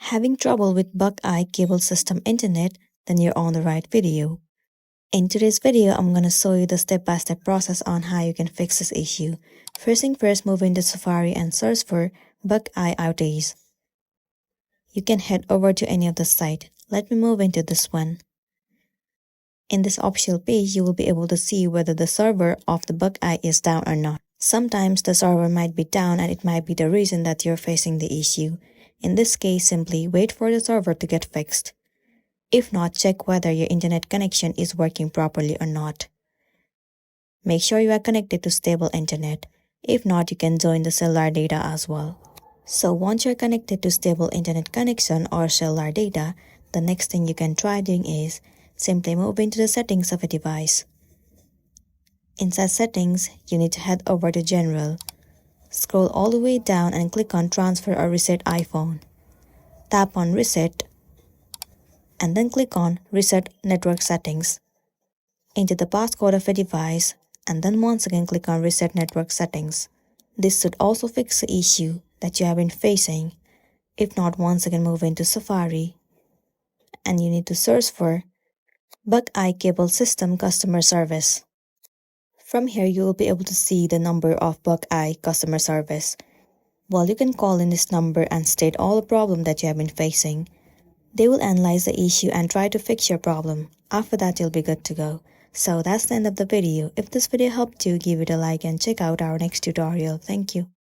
Having trouble with Buckeye Cablesystem internet? Then you're on the right video. In today's video, I'm gonna show you the step-by-step process on how you can fix this issue. First thing first, move into Safari and search for Buckeye outage. You can head over to any of the site. Let me move into this one. In this official page, you will be able to see whether the server of the Buckeye is down or not. Sometimes the server might be down and it might be the reason that you're facing the issue. In this case, simply wait for the server to get fixed. If not, check whether your internet connection is working properly or not. Make sure you are connected to stable internet. If not, you can join the cellular data as well. So once you're connected to stable internet connection or cellular data, the next thing you can try doing is simply move into the settings of a device. Inside settings, you need to head over to General. Scroll all the way down and click on Transfer or Reset iPhone. Tap on Reset and then click on Reset Network Settings. Enter the passcode of a device and then once again click on Reset Network Settings. This should also fix the issue that you have been facing. If not, once again move into Safari and you need to search for Buckeye Cablesystem Customer Service. From here, you will be able to see the number of Buckeye Customer Service. Well, you can call in this number and state all the problem that you have been facing. They will analyze the issue and try to fix your problem. After that, you'll be good to go. So that's the end of the video. If this video helped you, give it a like and check out our next tutorial. Thank you.